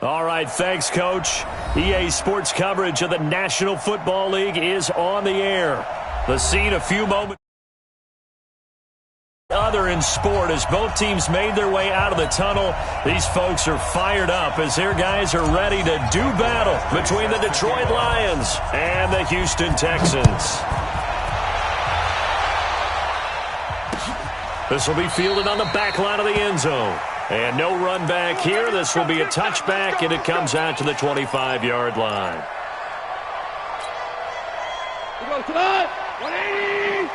All right, thanks, Coach. EA Sports coverage of the National Football League is on the air. The scene a few moments other in sport as both teams made their way out of the tunnel. These folks are fired up as their guys are ready to do battle between the Detroit Lions and the Houston Texans. This will be fielded on the back line of the end zone. And no run back here. This will be a touchback, and it comes out to the 25-yard line. We go tonight. 180.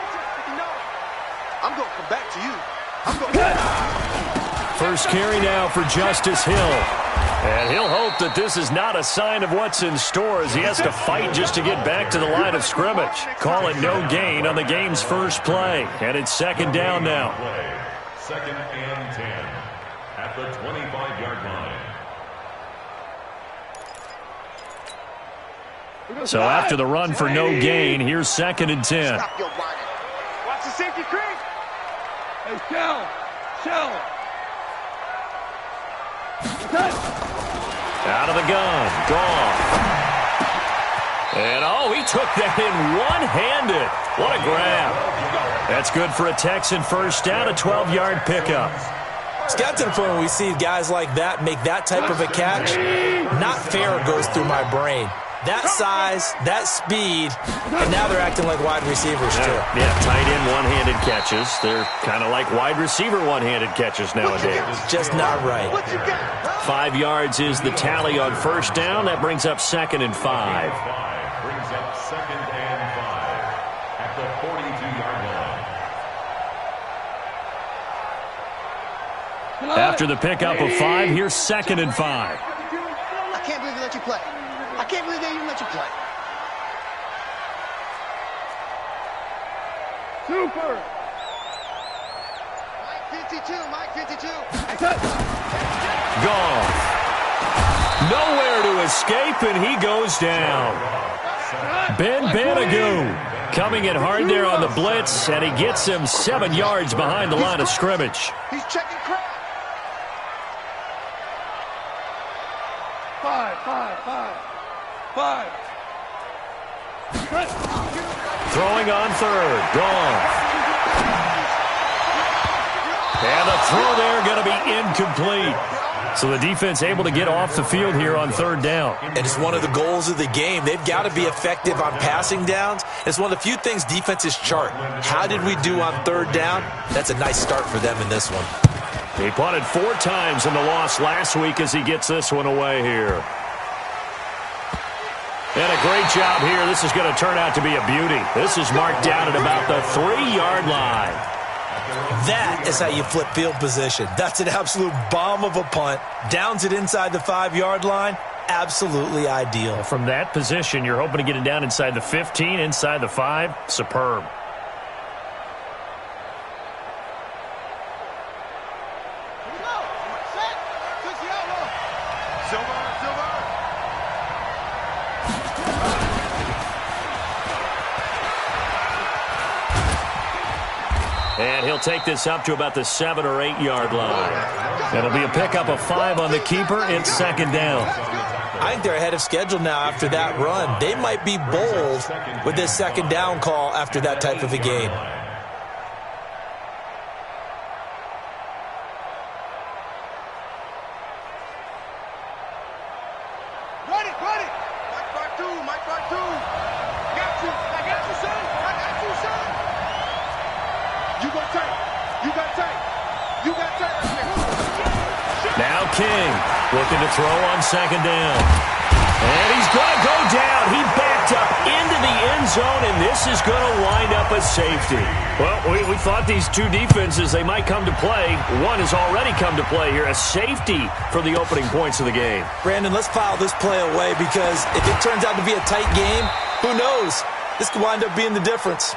I'm going to come back to you. I'm going to First carry now for Justice Hill. And he'll hope that this is not a sign of what's in store as he has to fight just to get back to the line of scrimmage. Call it no gain on the game's first play. And it's second down now. Second and 10 at the 25-yard line. So after the run for no gain, here's second and 10. stop your whining. Watch the safety creep. Hey, Shell. Out of the gun. Gone. And, oh, he took that in one-handed. What a grab. That's good for a Texan first down, a 12-yard pickup. It's got to the point where we see guys like that make that type of a catch. Not fair goes through my brain. That size, that speed, and now they're acting like wide receivers too. Yeah, tight end one-handed catches. They're kind of like wide receiver one-handed catches nowadays. Just not right. 5 yards is the tally on first down. That brings up second and 5. Brings up second and 5 at the 42-yard line. After the pickup of 5, here's second and 5. I can't believe they let you play. I can't believe they even let you play. Super. Mike 52. Gone. Nowhere to escape, and he goes down. Ben Banagoo coming in hard there on the blitz, and he gets him 7 yards behind the line of scrimmage. He's checking crap. 5. Throwing on third. Gone. And the throw there going to be incomplete. So the defense able to get off the field here on third down. And it's one of the goals of the game. They've got to be effective on passing downs. It's one of the few things defenses chart. How did we do on third down? That's a nice start for them in this one. He punted 4 times in the loss last week as he gets this one away here. And a great job here. This is going to turn out to be a beauty. This is marked down at about the 3-yard line. That is how you flip field position. That's an absolute bomb of a punt. Downs it inside the 5-yard line. Absolutely ideal. From that position, you're hoping to get it down inside the 15, inside the 5. Superb. And he'll take this up to about the 7 or 8 yard line. It'll be a pickup of 5 on the keeper. It's second down. I think they're ahead of schedule now after that run. They might be bold with this second down call after that type of a game. Mike part two. Got you. I got you, son. I got you, son. You got tight. You got tight. You got tight right here. Now King looking to throw on second down. And he's going to go down. He backed up into the end zone, and this is going to wind up a safety. Well, we thought these two defenses, they might come to play. One has already come to play here. A safety for the opening points of the game. Brandon, let's file this play away because if it turns out to be a tight game, who knows? This could wind up being the difference.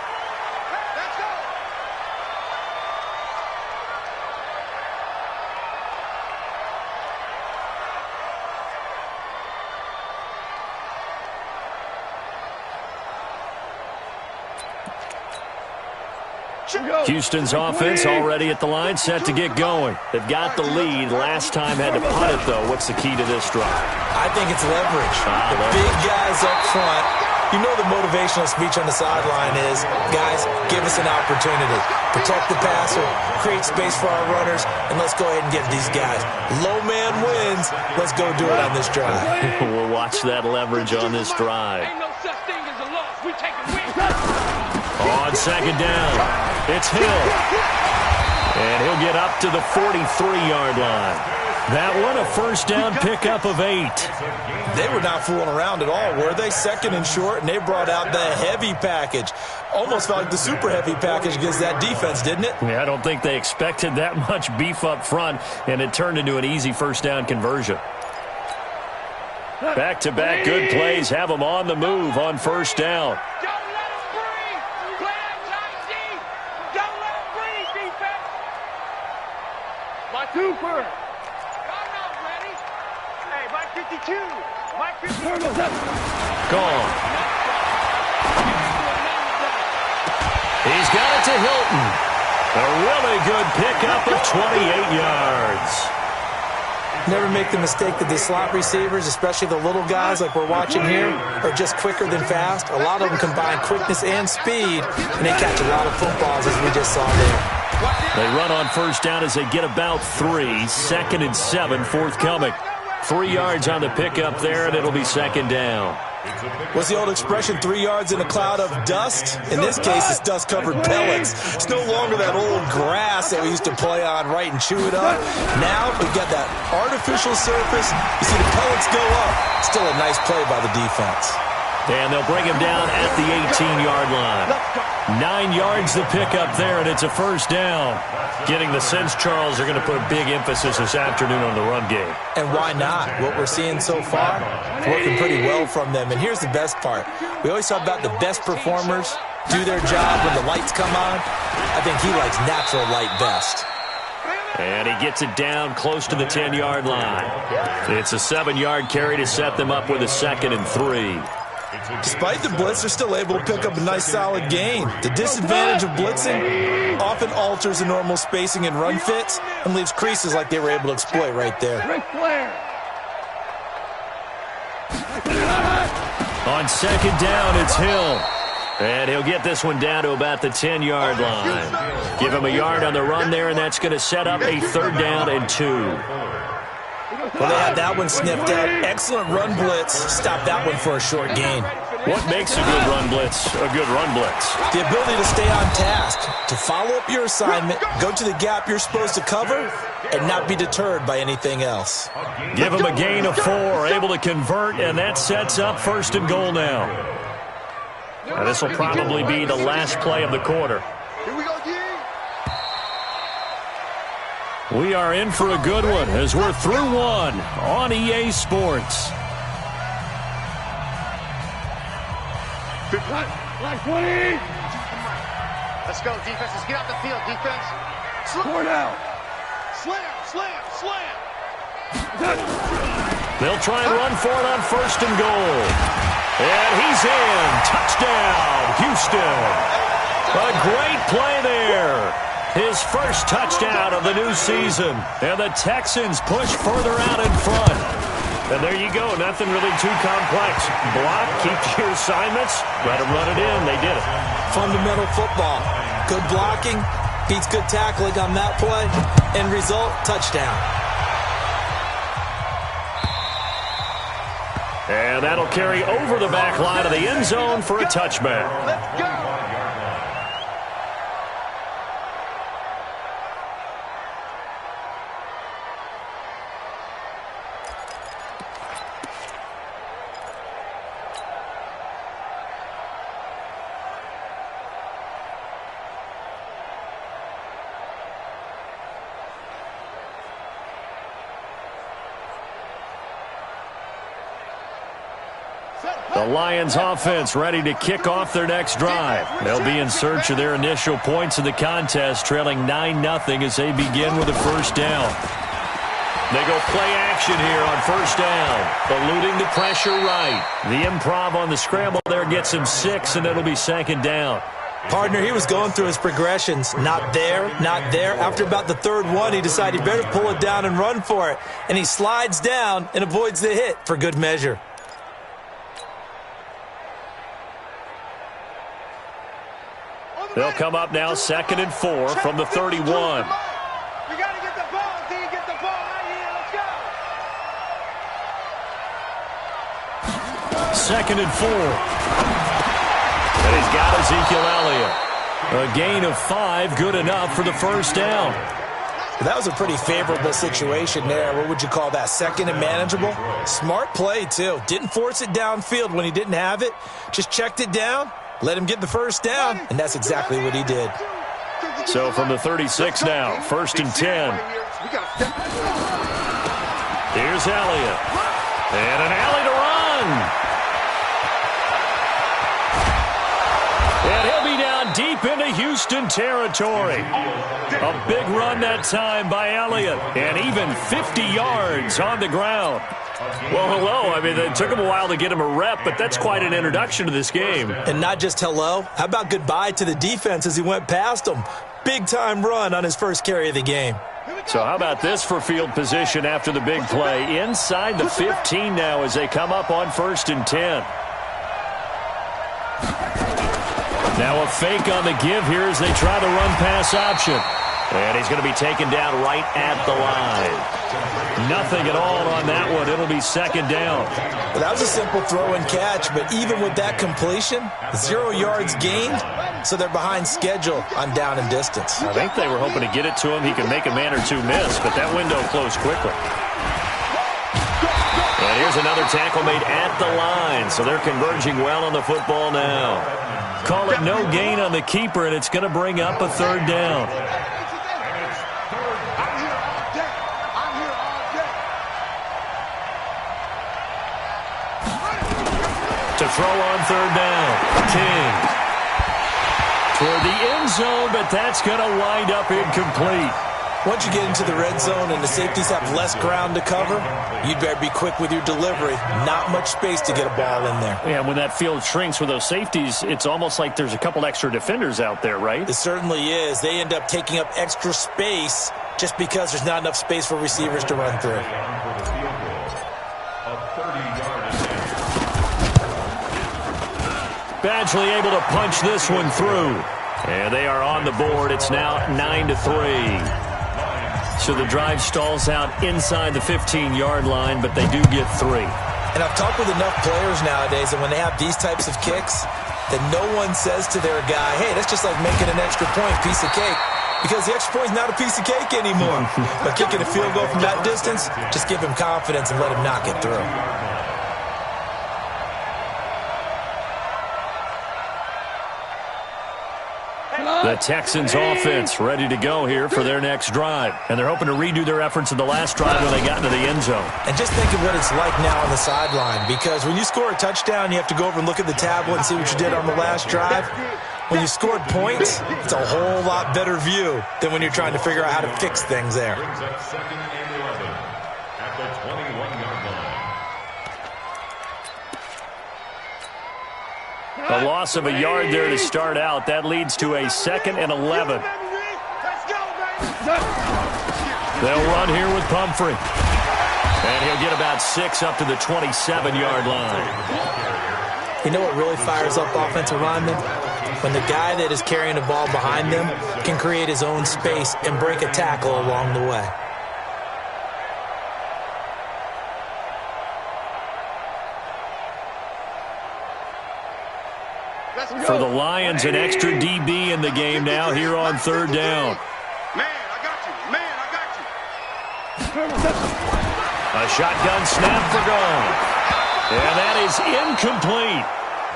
Houston's offense already at the line, set to get going. They've got the lead. Last time had to punt it, though. What's the key to this drive? I think it's leverage. The big guys up front. You know the motivational speech on the sideline is, guys, give us an opportunity. Protect the passer, create space for our runners, and let's go ahead and get these guys. Low man wins. Let's go do it on this drive. We'll watch that leverage on this drive. Ain't no such thing as a loss. We take a win. On second down, it's Hill. And he'll get up to the 43-yard line. That one a first down pickup of 8. They were not fooling around at all, were they? Second and short, and they brought out the heavy package. Almost felt like the super heavy package against that defense, didn't it? Yeah, I don't think they expected that much beef up front, and it turned into an easy first down conversion. Back-to-back good plays have them on the move on first down. Don't let him breathe. Play that tight D. Don't let him breathe, defense. My super. I'm not ready. Hey, Mike 52. Mike 52. Gone. He's got it to Hilton. A really good pickup of 28 yards. Never make the mistake that the slot receivers, especially the little guys like we're watching here, are just quicker than fast. A lot of them combine quickness and speed, and they catch a lot of footballs, as we just saw there. They run on first down as they get about 3. Second and 7 forthcoming. 3 yards on the pickup there, and it'll be second down. What's the old expression, 3 yards in a cloud of dust? In this case, it's dust-covered pellets. It's no longer that old grass that we used to play on, right, and chew it up. Now we've got that artificial surface. You see the pellets go up. Still a nice play by the defense. And they'll bring him down at the 18-yard line. 9 yards the pickup there, and it's a first down. Getting the sense Charles are going to put a big emphasis this afternoon on the run game. And why not? What we're seeing so far, working pretty well from them. And here's the best part. We always talk about the best performers do their job when the lights come on. I think he likes natural light best. And he gets it down close to the 10-yard line. It's a 7-yard carry to set them up with a 2nd and 3. Despite the blitz, they're still able to pick up a nice solid gain. The disadvantage of blitzing often alters the normal spacing and run fits and leaves creases like they were able to exploit right there. Ric Flair. On second down, it's Hill. And he'll get this one down to about the 10-yard line. Give him a yard on the run there, and that's going to set up a 3rd down and 2. Well, they had that one sniffed out. Excellent run blitz. Stop that one for a short gain. What makes a good run blitz a good run blitz? The ability to stay on task, to follow up your assignment, go to the gap you're supposed to cover, and not be deterred by anything else. Give him a gain of 4, able to convert, and that sets up 1st and goal now. Now this will probably be the last play of the quarter. Here we go, D. We are in for a good one as we're through one on EA Sports. Like 20. Let's go, defense. Let's get out the field, defense. Score now. Slam, slam, slam. They'll try and run for it on 1st and goal. And he's in. Touchdown, Houston. A great play there. His first touchdown of the new season. And the Texans push further out in front. And there you go. Nothing really too complex. Block, keep to your assignments, let them run it in. They did it. Fundamental football. Good blocking beats good tackling on that play. End result, touchdown. And that'll carry over the back line of the end zone for a touchback. Let's go. The Lions offense ready to kick off their next drive. They'll be in search of their initial points in the contest, trailing 9-0 as they begin with a first down. They go play action here on first down, eluding the pressure right. The improv on the scramble there gets him 6, and it'll be second down. Partner, he was going through his progressions. Not there, not there. After about the third one, he decided he better pull it down and run for it. And he slides down and avoids the hit for good measure. They'll come up now 2nd and 4 from the 31. We got to get the ball. Can you get the ball out here? Let's go. 2nd and 4. And he's got Ezekiel Elliott. A gain of 5, good enough for the first down. That was a pretty favorable situation there. What would you call that? 2nd and manageable? Smart play, too. Didn't force it downfield when he didn't have it. Just checked it down, let him get the first down, and that's exactly what he did. So from the 36 now, 1st and 10. Here's Elliott. And an alley to run. And he'll be down deep into Houston territory. A big run that time by Elliott. And even 50 yards on the ground. Well, hello. I mean, it took him a while to get him a rep, but that's quite an introduction to this game. And not just hello. How about goodbye to the defense as he went past him? Big-time run on his first carry of the game. So how about this for field position after the big play? Inside the 15 now as they come up on 1st and 10. Now a fake on the give here as they try the run-pass option. And he's going to be taken down right at the line. Nothing at all on that one. It'll be 2nd down. Well, that was a simple throw and catch, but even with that completion, 0 yards gained, so they're behind schedule on down and distance. I think they were hoping to get it to him. He could make a man or two miss, but that window closed quickly. And here's another tackle made at the line, so they're converging well on the football now. Call it no gain on the keeper, and it's going to bring up a 3rd down. To throw on 3rd down, King. Toward the end zone, but that's going to wind up incomplete. Once you get into the red zone and the safeties have less ground to cover, you'd better be quick with your delivery. Not much space to get a ball in there. Yeah, when that field shrinks with those safeties, it's almost like there's a couple extra defenders out there, right? It certainly is. They end up taking up extra space just because there's not enough space for receivers to run through. Badgley able to punch this one through. And they are on the board. It's now 9-3. So the drive stalls out inside the 15-yard line, but they do get 3. And I've talked with enough players nowadays that when they have these types of kicks, that no one says to their guy, hey, that's just like making an extra point, piece of cake. Because the extra point is not a piece of cake anymore. But kicking a field goal from that distance, just give him confidence and let him knock it through. The Texans offense ready to go here for their next drive. And they're hoping to redo their efforts in the last drive when they got into the end zone. And just think of what it's like now on the sideline. Because when you score a touchdown, you have to go over and look at the tablet and see what you did on the last drive. When you scored points, it's a whole lot better view than when you're trying to figure out how to fix things there. Brings up 2nd and 11 at the 21-yard line. A loss of a yard there to start out. That leads to a 2nd and 11. They'll run here with Pumphrey. And he'll get about 6 up to the 27-yard line. You know what really fires up offensive linemen? When the guy that is carrying the ball behind them can create his own space and break a tackle along the way. For the Lions, an extra DB in the game now here on 3rd down. Man, I got you. Man, I got you. A shotgun snap for gone. And that is incomplete.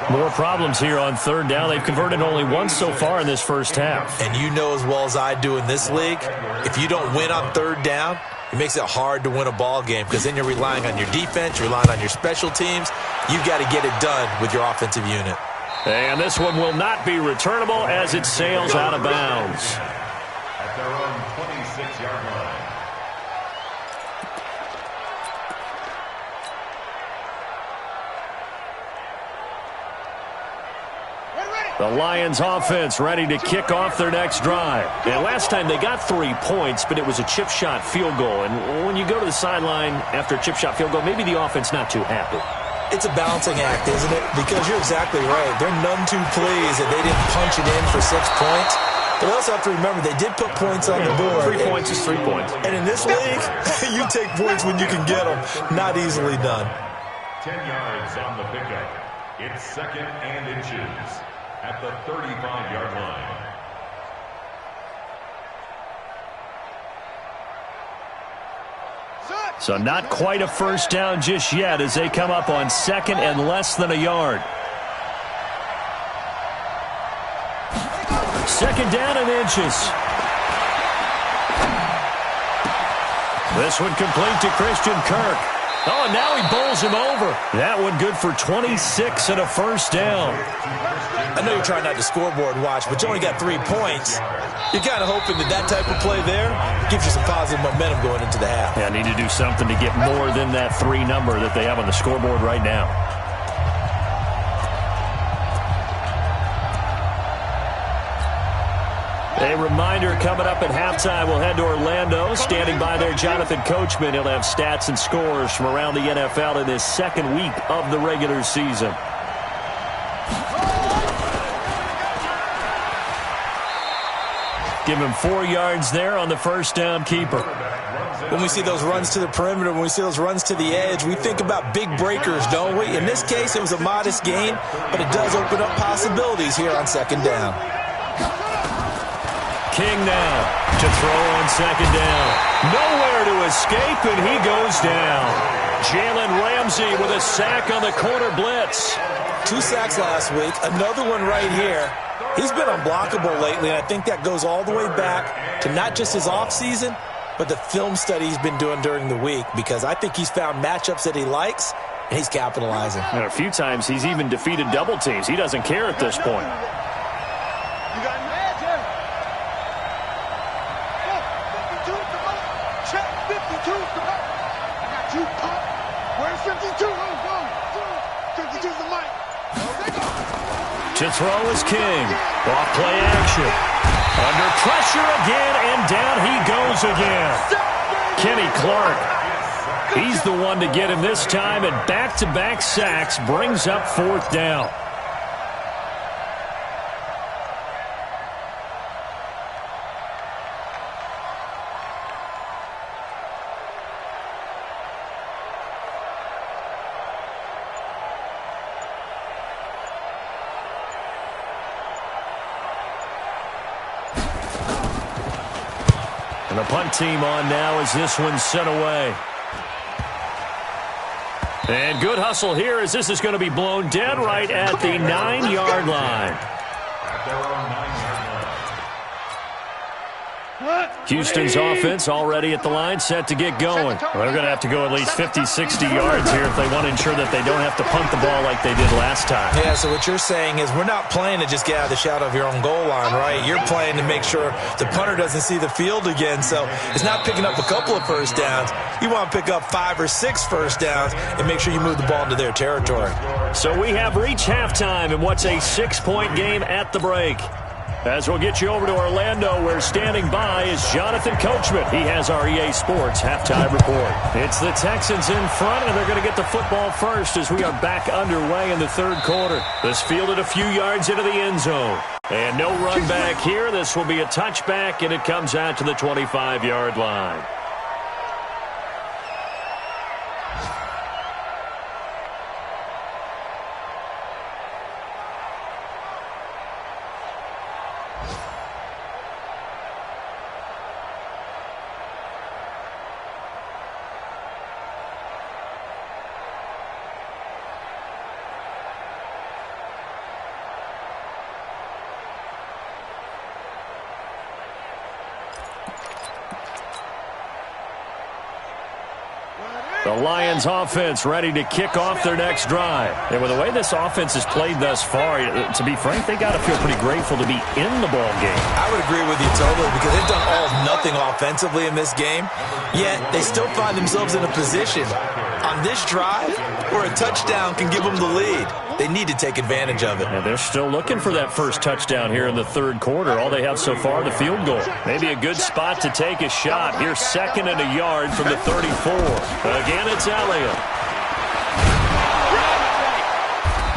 More problems here on 3rd down. They've converted only once so far in this first half. And you know as well as I do in this league, if you don't win on 3rd down, it makes it hard to win a ball game because then you're relying on your defense, you're relying on your special teams. You've got to get it done with your offensive unit. And this one will not be returnable as it sails out of bounds. At their own 26-yard line. The Lions offense ready to kick off their next drive. And last time they got 3 points, but it was a chip shot field goal. And when you go to the sideline after a chip shot field goal, maybe the offense not too happy. It's a balancing act, isn't it? Because you're exactly right. They're none too pleased that they didn't punch it in for 6 points. But we also have to remember they did put points on the board. 3 points is 3 points. And in this league, you take points when you can get them. Not easily done. 10 yards on the pickup. It's 2nd and inches at the 35-yard line. So not quite a first down just yet as they come up on 2nd and less than a yard. 2nd down and inches. This one complete to Christian Kirk. Oh, and now he bowls him over. That one good for 26 and a first down. I know you're trying not to scoreboard watch, but you only got 3 points. You're kind of hoping that type of play there gives you some positive momentum going into the half. Yeah, need to do something to get more than that 3 number that they have on the scoreboard right now. A reminder coming up at halftime, we'll head to Orlando. Standing by there, Jonathan Coachman. He'll have stats and scores from around the NFL in this 2nd week of the regular season. Give him 4 yards there on the first down keeper. When we see those runs to the perimeter, when we see those runs to the edge, we think about big breakers, don't we? In this case, it was a modest gain, but it does open up possibilities here on 2nd down. King now to throw on 2nd down. Nowhere to escape, and he goes down. Jalen Ramsey with a sack on the corner blitz. 2 sacks last week, another one right here. He's been unblockable lately, and I think that goes all the way back to not just his offseason, but the film study he's been doing during the week, because I think he's found matchups that he likes, and he's capitalizing. And a few times he's even defeated double teams. He doesn't care at this point. You got me? Check 52. I got you, pop. Where's 52? Go. 52's the mic. To throw is King. Off play action. Under pressure again, and down he goes again. Kenny Clark. He's the one to get him this time, and back-to-back sacks brings up 4th down. And the punt team on now as this one's sent away. And good hustle here as this is going to be blown dead right at the 9-yard line. At their own 9-yard Houston's offense already at the line, set to get going. Well, they're going to have to go at least 50, 60 yards here if they want to ensure that they don't have to punt the ball like they did last time. Yeah, so what you're saying is we're not playing to just get out of the shadow of your own goal line, right? You're playing to make sure the punter doesn't see the field again. So it's not picking up a couple of first downs. You want to pick up 5 or 6 first downs and make sure you move the ball into their territory. So we have reached halftime in what's a 6-point game at the break. As we'll get you over to Orlando, where standing by is Jonathan Coachman. He has our EA Sports halftime report. It's the Texans in front, and they're going to get the football first as we are back underway in the 3rd quarter. This fielded a few yards into the end zone. And no run back here. This will be a touchback, and it comes out to the 25-yard line. The Lions offense ready to kick off their next drive. And with the way this offense has played thus far, to be frank, they got to feel pretty grateful to be in the ball game. I would agree with you totally, because they've done all of nothing offensively in this game, yet they still find themselves in a position on this drive where a touchdown can give them the lead. They need to take advantage of it. And they're still looking for that first touchdown here in the third quarter. All they have so far, the field goal. Maybe a good spot to take a shot. Here's 2nd and a yard from the 34. Again, it's Elliott.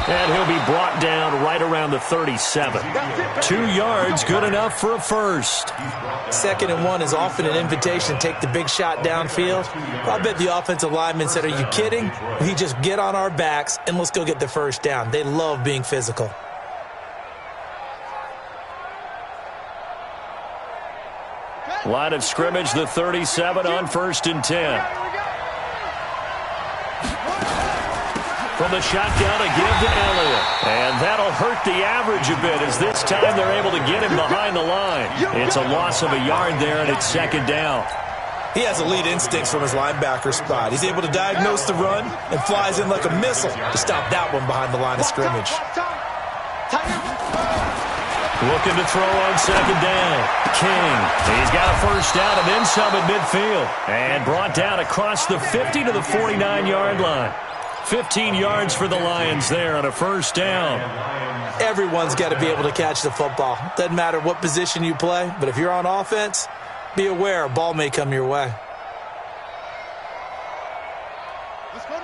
And he'll be brought down right around the 37. 2 yards, good enough for a first. 2nd and 1 is often an invitation to take the big shot downfield. I bet the offensive lineman said, are you kidding? We just get on our backs and let's go get the first down. They love being physical. Line of scrimmage, the 37 on 1st and 10. From the shotgun, a give to Elliott. And that'll hurt the average a bit as this time they're able to get him behind the line. It's a loss of a yard there, and it's 2nd down. He has elite instincts from his linebacker spot. He's able to diagnose the run and flies in like a missile to stop that one behind the line of scrimmage. Looking to throw on 2nd down. King. He's got a first down and then some at midfield. And brought down across the 50 to the 49-yard line. 15 yards for the Lions there on a first down. Everyone's got to be able to catch the football. Doesn't matter what position you play, but if you're on offense, be aware a ball may come your way.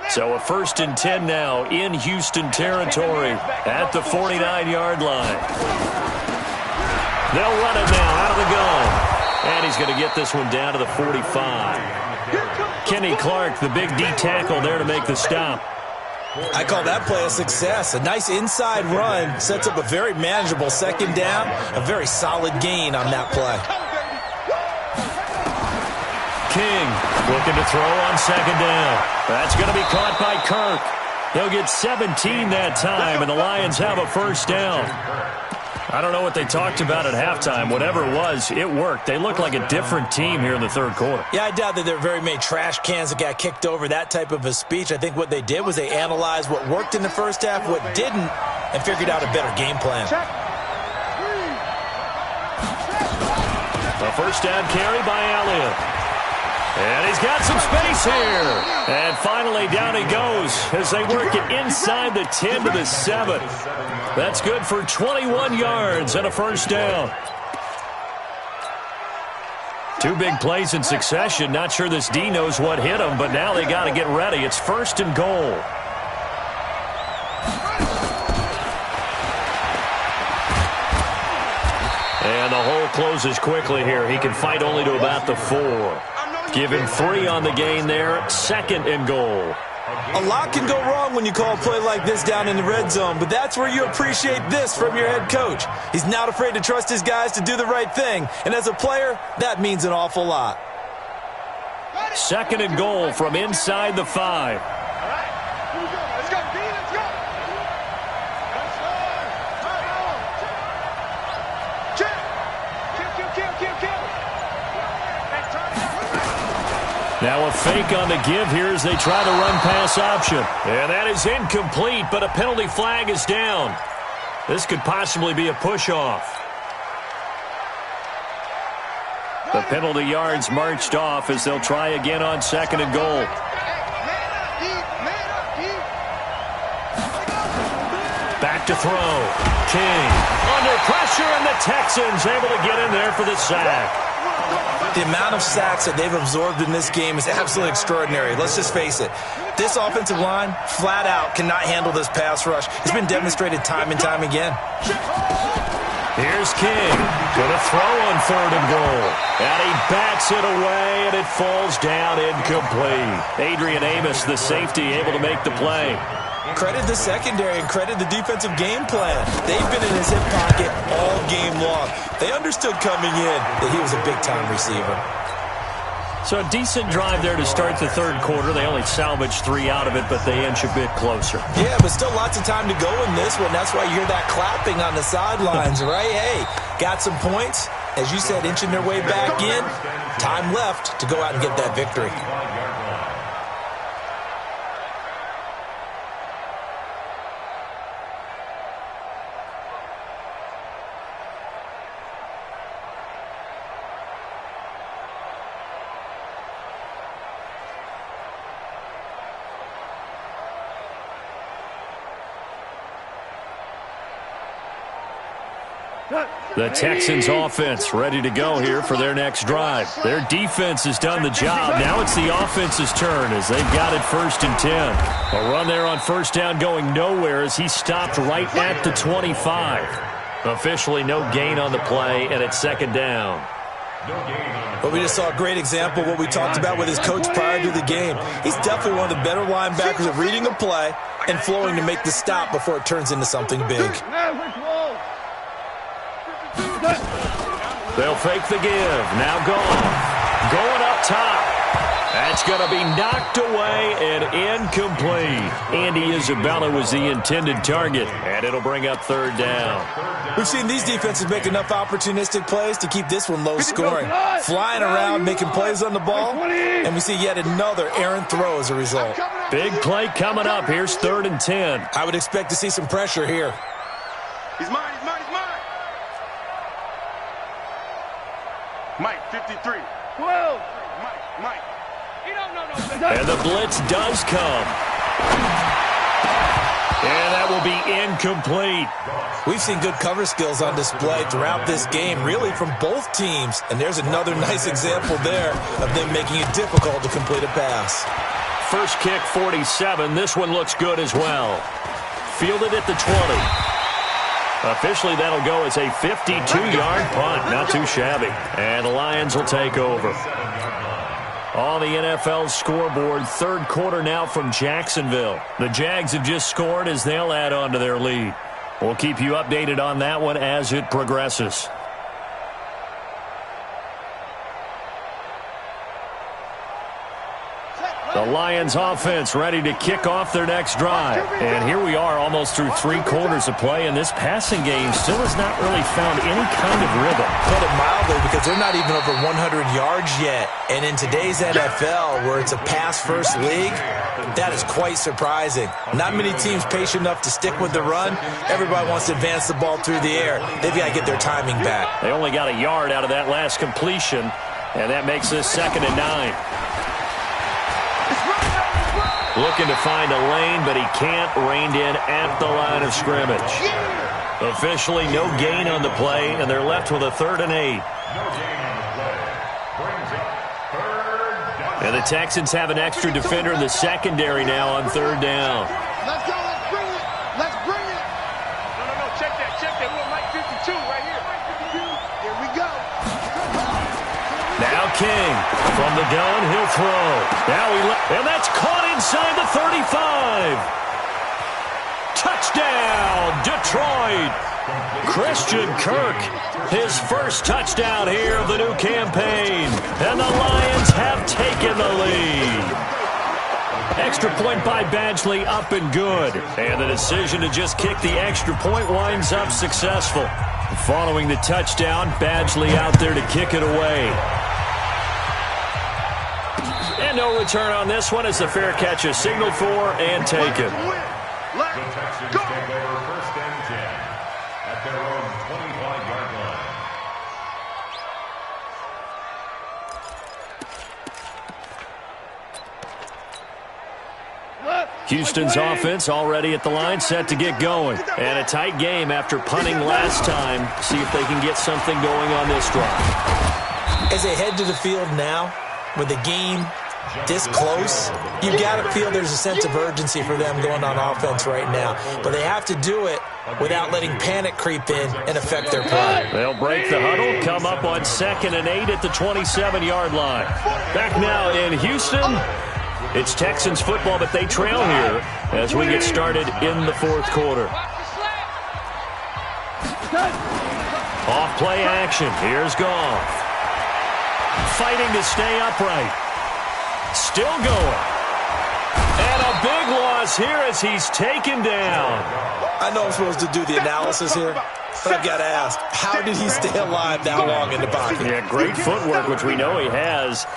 So a 1st and 10 now in Houston territory at the 49-yard line. They'll run it now out of the gun. And he's going to get this one down to the 45. Kenny Clark, the big D tackle there to make the stop. I call that play a success. A nice inside run sets up a very manageable 2nd down. A very solid gain on that play. King looking to throw on 2nd down. That's going to be caught by Kirk. He'll get 17 that time, and the Lions have a first down. I don't know what they talked about at halftime. Whatever it was, it worked. They look like a different team here in the third quarter. Yeah, I doubt that there are very many trash cans that got kicked over, that type of a speech. I think what they did was they analyzed what worked in the first half, what didn't, and figured out a better game plan. A first down carry by Elliott. And he's got some space here. And finally down he goes as they work it inside the 10 to the 7. That's good for 21 yards and a first down. 2 big plays in succession. Not sure this D knows what hit him, but now they got to get ready. It's 1st and goal. And the hole closes quickly here. He can fight only to about the 4. Give him 3 on the gain there. 2nd and goal. A lot can go wrong when you call a play like this down in the red zone, but that's where you appreciate this from your head coach. He's not afraid to trust his guys to do the right thing, and as a player, that means an awful lot. 2nd and goal from inside the 5. Now a fake on the give here as they try to run pass option. And that is incomplete, but a penalty flag is down. This could possibly be a push-off. The penalty yards marched off as they'll try again on 2nd and goal. Back to throw. King under pressure, and the Texans able to get in there for the sack. The amount of sacks that they've absorbed in this game is absolutely extraordinary. Let's just face it. This offensive line, flat out, cannot handle this pass rush. It's been demonstrated time and time again. Here's King. Going to throw on 3rd and goal. And he bats it away, and it falls down incomplete. Adrian Amos, the safety, able to make the play. Credit the secondary and credit the defensive game plan. They've been in his hip pocket all game long. They understood coming in that he was a big-time receiver. So a decent drive there to start the third quarter. They only salvaged 3 out of it, but they inch a bit closer. Yeah, but still lots of time to go in this one. That's why you hear that clapping on the sidelines, right? Hey, got some points. As you said, inching their way back in. Time left to go out and get that victory. The Texans offense ready to go here for their next drive. Their defense has done the job. Now it's the offense's turn as they've got it 1st and 10. A run there on 1st down going nowhere as he stopped right at the 25. Officially no gain on the play, and it's 2nd down. But we just saw a great example of what we talked about with his coach prior to the game. He's definitely one of the better linebackers at reading a play and flowing to make the stop before it turns into something big. They'll fake the give. Now Goff. Going up top. That's going to be knocked away and incomplete. Andy Isabella was the intended target, and it'll bring up 3rd down. We've seen these defenses make enough opportunistic plays to keep this one low scoring. Flying around, making plays on the ball, and we see yet another errant throw as a result. Big play coming up. Here's 3rd and 10. I would expect to see some pressure here. He's mine, he's mine, he's mine. Mike, 53. 12. Mike. He don't know no better. And the blitz does come. And that will be incomplete. We've seen good cover skills on display throughout this game, really from both teams. And there's another nice example there of them making it difficult to complete a pass. First kick, 47. This one looks good as well. Fielded at the 20. Officially, that'll go as a 52-yard punt. Not too shabby. And the Lions will take over. On the NFL scoreboard, 3rd quarter now from Jacksonville. The Jags have just scored as they'll add on to their lead. We'll keep you updated on that one as it progresses. The Lions offense ready to kick off their next drive. And here we are almost through 3 quarters of play, and this passing game still has not really found any kind of rhythm. Put it mildly, because they're not even over 100 yards yet. And in today's NFL, where it's a pass-first league, that is quite surprising. Not many teams patient enough to stick with the run. Everybody wants to advance the ball through the air. They've got to get their timing back. They only got a yard out of that last completion, and that makes this 2nd and 9. Looking to find a lane, but he can't. Reined in at the line of scrimmage. Officially no gain on the play, and they're left with a 3rd and 8. And the Texans have an extra defender in the secondary now on 3rd down. Let's go, let's bring it. Let's bring it. No, check that. We want Mike 52 right here. Mike 52. Here we go. Now King from the gun, he'll throw. And that's caught inside the 35. Touchdown, Detroit. Christian Kirk, his first touchdown here of the new campaign. And the Lions have taken the lead. Extra point by Badgley, up and good. And the decision to just kick the extra point winds up successful. Following the touchdown, Badgley out there to kick it away. And no return on this one as the fair catch is signaled for and taken. The Texans take over 1st and 10 at their own 25-yard line. Houston's offense already at the line, set to get going. And a tight game after punting last time. See if they can get something going on this drive. As they head to the field now, with the game this close, you've got to feel there's a sense of urgency for them going on offense right now. But they have to do it without letting panic creep in and affect their play. They'll break the huddle, come up on 2nd and 8 at the 27-yard line. Back now in Houston, it's Texans football, but they trail here as we get started in the 4th quarter. Off play action. Here's Goff. Fighting to stay upright. Still going. And a big loss here as he's taken down. I know I'm supposed to do the analysis here, but I've got to ask, how did he stay alive that long in the pocket? Yeah, great footwork, which we know he has.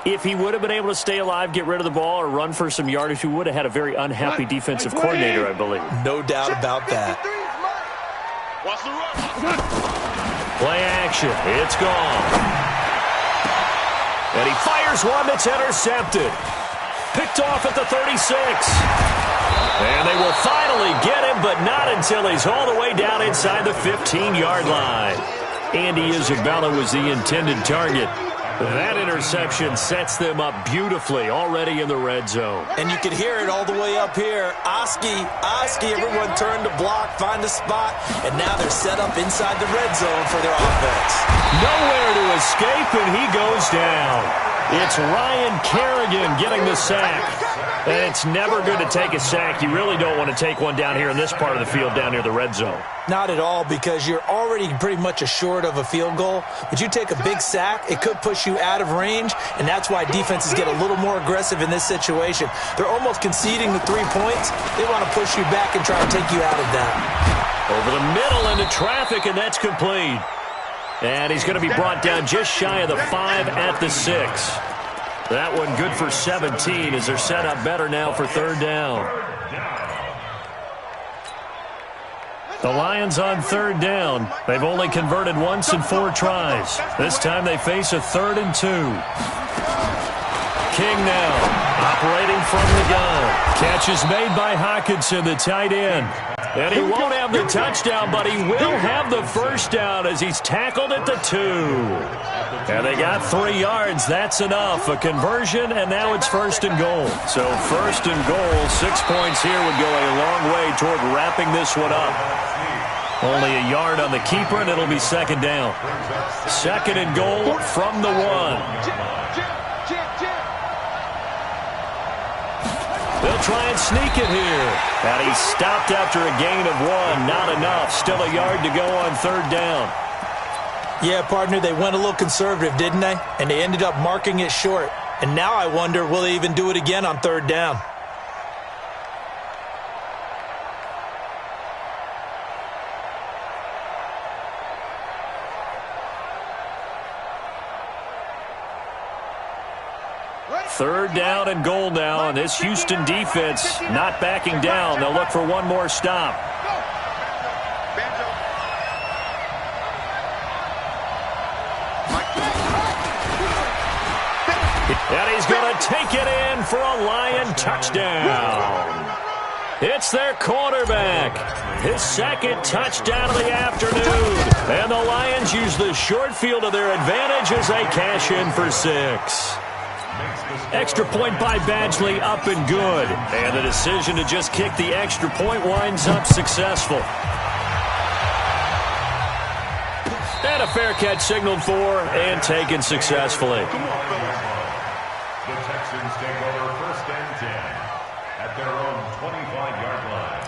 If he would have been able to stay alive, get rid of the ball, or run for some yardage, he would have had a very unhappy defensive coordinator, I believe. No doubt about that. Watch the run. Play action. It's gone. And he fires one that's intercepted. Picked off at the 36. And they will finally get him, but not until he's all the way down inside the 15-yard line. Andy Isabella was the intended target. That interception sets them up beautifully already in the red zone. And you can hear it all the way up here. Oski, everyone turned to block, find a spot, and now they're set up inside the red zone for their offense. Nowhere to escape, and he goes down. It's Ryan Kerrigan getting the sack. And it's never good to take a sack. You really don't want to take one down here in this part of the field down near the red zone. Not at all, because you're already pretty much assured of a field goal. But you take a big sack, it could push you out of range, and that's why defenses get a little more aggressive in this situation. They're almost conceding the 3 points. They want to push you back and try to take you out of that. Over the middle into traffic, and that's complete. And he's going to be brought down just shy of the 5 at the 6. That one good for 17 as they're set up better now for third down. The Lions on third down. They've only converted once in 4 tries. This time they face a 3rd and 2. King now operating from the gun. Catch is made by Hawkinson, the tight end. And he won't have the touchdown, but he will have the first down as he's tackled at the 2. And they got 3 yards. That's enough. A conversion, and now it's 1st and goal. So 1st and goal, 6 points here would go a long way toward wrapping this one up. Only a yard on the keeper, and it'll be 2nd down. 2nd and goal from the 1. They'll try and sneak it here. And he stopped after a gain of 1. Not enough. Still a yard to go on 3rd down. Yeah, partner, they went a little conservative, didn't they? And they ended up marking it short. And now I wonder, will they even do it again on 3rd down? Third down and goal now, and this Houston defense not backing down. They'll look for one more stop. And he's going to take it in for a Lion touchdown. It's their quarterback. His 2nd touchdown of the afternoon. And the Lions use the short field to their advantage as they cash in for 6. Extra point by Badgley, up and good. And the decision to just kick the extra point winds up successful. And a fair catch signaled for and taken successfully. The Texans take over 1st and 10 at their own 25-yard line.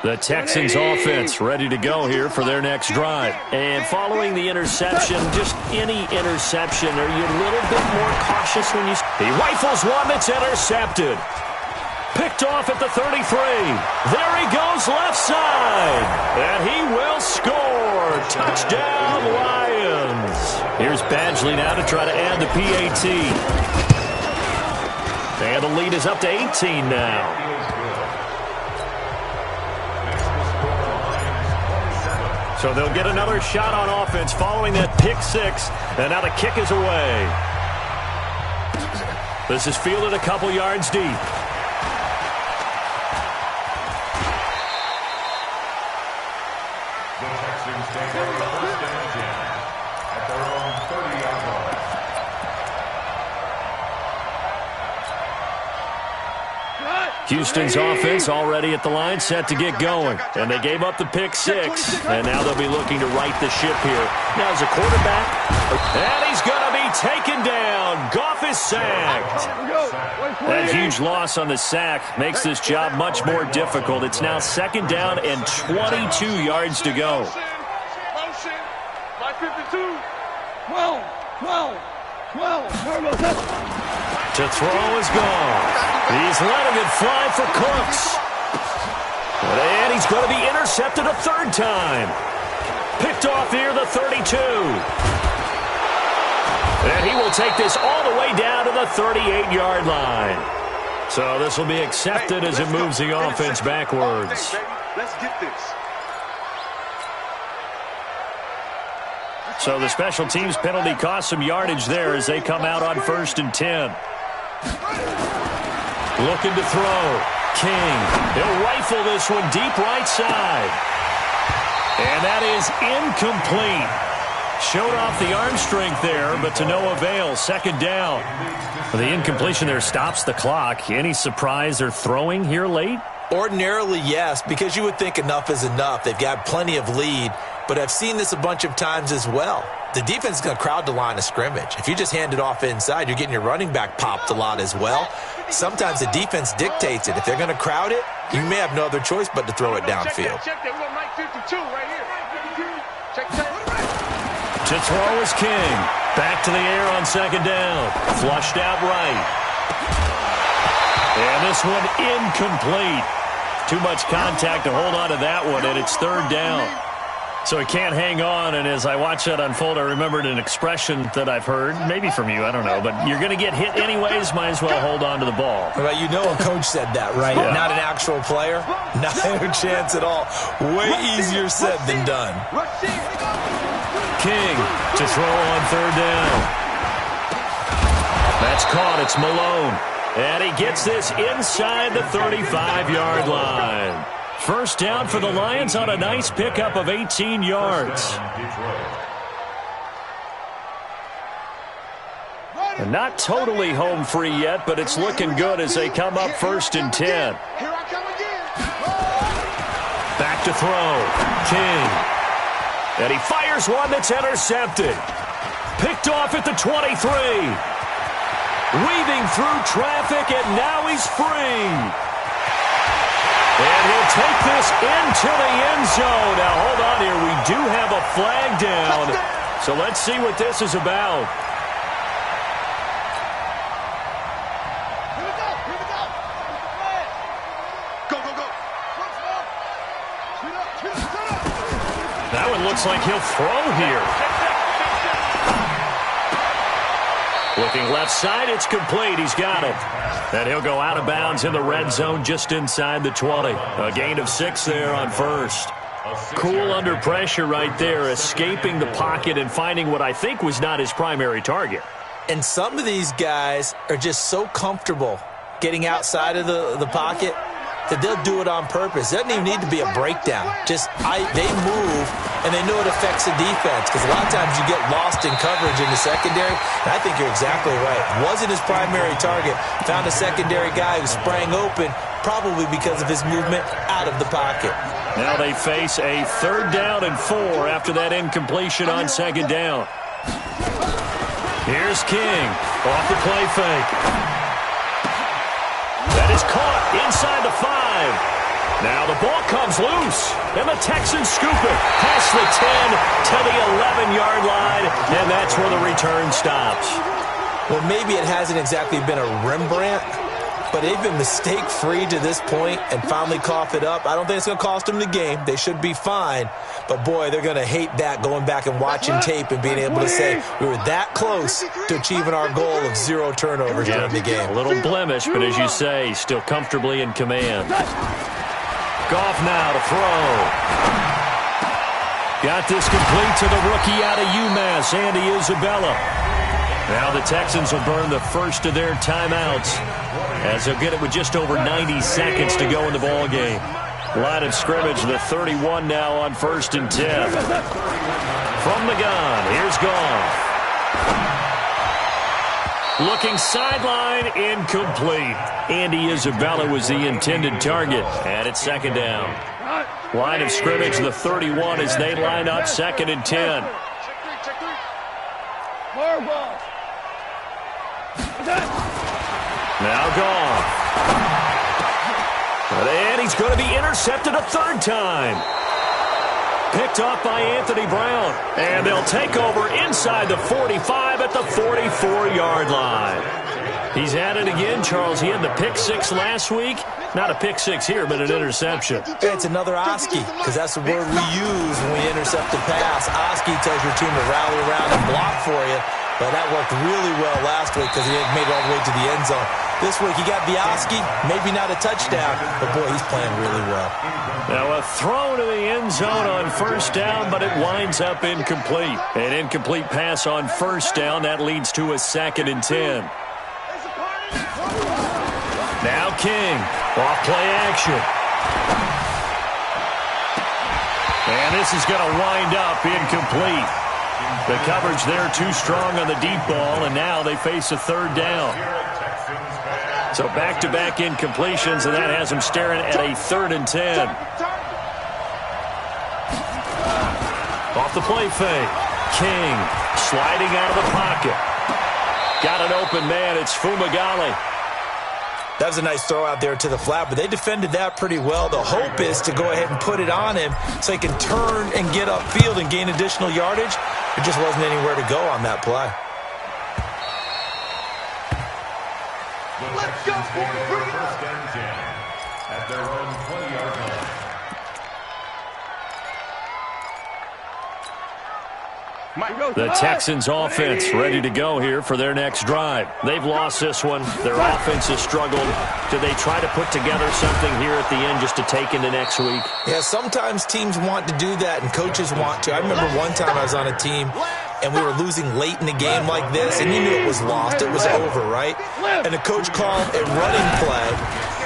The Texans offense ready to go here for their next drive. And following the interception, just any interception, are you a little bit more cautious when you... He rifles one that's intercepted. Picked off at the 33. There he goes left side. And he will score. Touchdown, Lions. Here's Badgley now to try to add the PAT. And the lead is up to 18 now. So they'll get another shot on offense following that pick 6. And now the kick is away. This is fielded a couple yards deep. The Texans take over 1st and 10 at their own 30-yard line. Houston's offense already at the line, set to get going. And they gave up the pick 6. And now they'll be looking to right the ship here. Now as a quarterback, and he's going to be taken down. Goff is sacked. That huge loss on the sack makes this job much more difficult. It's now 2nd down and 22 yards to go. Motion. My 52. 12. To throw is gone. He's letting it fly for Cooks. And he's going to be intercepted a 3rd time. Picked off here, the 32. And he will take this all the way down to the 38-yard line. So this will be accepted as it moves the offense backwards. Let's get this. So the special teams penalty cost some yardage there as they come out on 1st and 10. Looking to throw. King. He'll rifle this one deep right side. And that is incomplete. Showed off the arm strength there, but to no avail. 2nd down. The incompletion there stops the clock. Any surprise they're throwing here late? Ordinarily, yes, because you would think enough is enough. They've got plenty of lead, but I've seen this a bunch of times as well. The defense is going to crowd the line of scrimmage. If you just hand it off inside, you're getting your running back popped a lot as well. Sometimes the defense dictates it. If they're going to crowd it, you may have no other choice but to throw it downfield. Check that. We got Mike 52 right here. Check that. To throw is King. Back to the air on 2nd down. Flushed out right. And this one incomplete. Too much contact to hold on to that one, and it's 3rd down. So he can't hang on, and as I watch that unfold, I remembered an expression that I've heard, maybe from you, I don't know, but you're going to get hit anyways, might as well hold on to the ball. Well, you know a coach said that, right? Yeah. Not an actual player. Not a chance at all. Way easier said than done. King to throw on 3rd down. That's caught. It's Malone. And he gets this inside the 35-yard line. 1st down for the Lions on a nice pickup of 18 yards. And not totally home free yet, but it's looking good as they come up 1st and 10. Here I come again. Back to throw. King. And he fires one that's intercepted. Picked off at the 23. Weaving through traffic, and now he's free. And he'll take this into the end zone. Now, hold on here. We do have a flag down. So let's see what this is about. Here we go. Go. That one looks like he'll throw here. Looking left side, it's complete. He's got it. And he'll go out of bounds in the red zone just inside the 20. A gain of 6 there on 1st. Cool under pressure right there, escaping the pocket and finding what I think was not his primary target. And some of these guys are just so comfortable getting outside of the pocket that they'll do it on purpose. It doesn't even need to be a breakdown. They move, and they know it affects the defense, because a lot of times you get lost in coverage in the secondary, and I think you're exactly right. Wasn't his primary target. Found a secondary guy who sprang open, probably because of his movement out of the pocket. Now they face a 3rd down and 4 after that incompletion on 2nd down. Here's King off the play fake. That is caught inside the 5. Now the ball comes loose, and the Texans scoop it past the 10 to the 11-yard line, and that's where the return stops. Well, maybe it hasn't exactly been a Rembrandt, but they've been mistake-free to this point and finally cough it up. I don't think it's going to cost them the game. They should be fine. But, boy, they're going to hate that, going back and watching tape and being able to say we were that close to achieving our goal of 0 turnovers during the game. A little blemish, but as you say, still comfortably in command. Goff now to throw. Got this complete to the rookie out of UMass, Andy Isabella. Now the Texans will burn the first of their timeouts as they'll get it with just over 90 seconds to go in the ball game. Line of scrimmage, the 31 now on 1st and 10. From the gun, here's Goff. Looking sideline, incomplete. Andy Isabella was the intended target, and it's 2nd down. Line of scrimmage, the 31 as they line up 2nd and 10. Now Goff. And he's going to be intercepted a 3rd time. Picked off by Anthony Brown. And they'll take over inside the 45 at the 44-yard line. He's at it again, Charles. He had the pick 6 last week. Not a pick 6 here, but an interception. It's another Oski, because that's the word we use when we intercept a pass. Oski tells your team to rally around and block for you. But that worked really well last week because he had made it all the way to the end zone. This week he got Bioski, maybe not a touchdown, but boy, he's playing really well. Now a throw to the end zone on first down, but it winds up incomplete. An incomplete pass on first down, that leads to a 2nd and 10. Now King, off play action. And this is going to wind up incomplete. The coverage there too strong on the deep ball, and now they face a 3rd down. So back-to-back incompletions, and that has them staring at a 3rd and 10. Off the play fake. King sliding out of the pocket. Got an open man. It's Fumagalli. That was a nice throw out there to the flat, but they defended that pretty well. The hope is to go ahead and put it on him so he can turn and get upfield and gain additional yardage. There just wasn't anywhere to go on that play. Let's go, boys. Bring it up. 1st and 10 at their own 20-yard line. The Texans offense ready to go here for their next drive. They've lost this one. Their offense has struggled. Do they try to put together something here at the end just to take into next week? Yeah, sometimes teams want to do that and coaches want to. I remember one time I was on a team and we were losing late in the game like this, and you knew it was lost. It was over, right? And the coach called a running play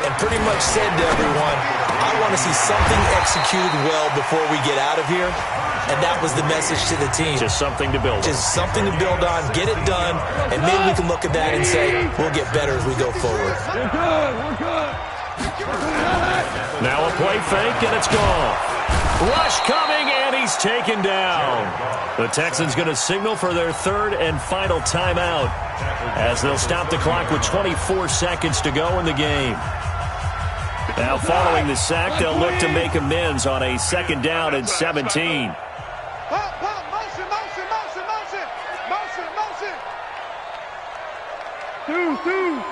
and pretty much said to everyone, I want to see something executed well before we get out of here. And that was the message to the team. Just something to build on. Just something to build on, get it done, and maybe we can look at that and say, we'll get better as we go forward. We're good. Now a play fake, and it's gone. Rush coming, and he's taken down. The Texans going to signal for their 3rd and final timeout as they'll stop the clock with 24 seconds to go in the game. Now following the sack, they'll look to make amends on a 2nd down and 17. Motion.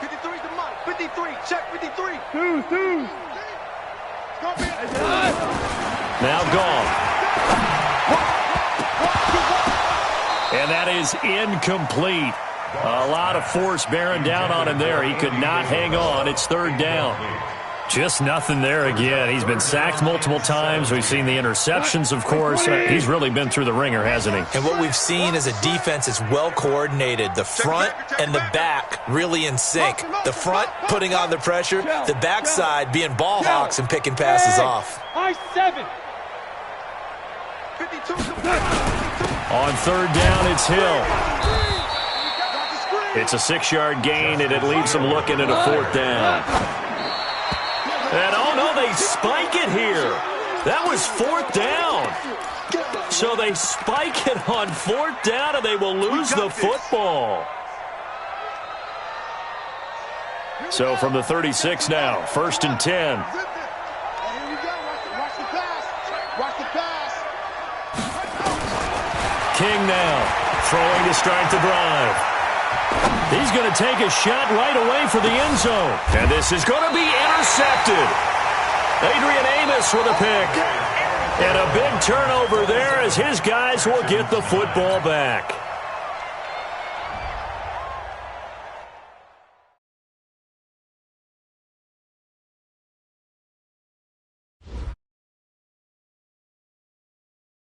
53's the mark. 53. Check 53. 2. Now gone. And that is incomplete. A lot of force bearing down on him there. He could not hang on. It's 3rd down. Just nothing there again. He's been sacked multiple times. We've seen the interceptions, of course. He's really been through the ringer, hasn't he? And what we've seen is a defense that's well coordinated. The front and the back really in sync. The front putting on the pressure. The backside being ball hawks and picking passes off. I-7. 52. On 3rd down, it's Hill. It's a 6-yard gain, and it leaves them looking at a 4th down. And, oh, no, they spike it here. That was 4th down. So they spike it on 4th down, and they will lose the football. So from the 36 now, 1st and 10. Here we go. Watch the pass. Watch the pass. King now, throwing to start the drive. He's going to take a shot right away for the end zone. And this is going to be intercepted. Adrian Amos with a pick. And a big turnover there as his guys will get the football back.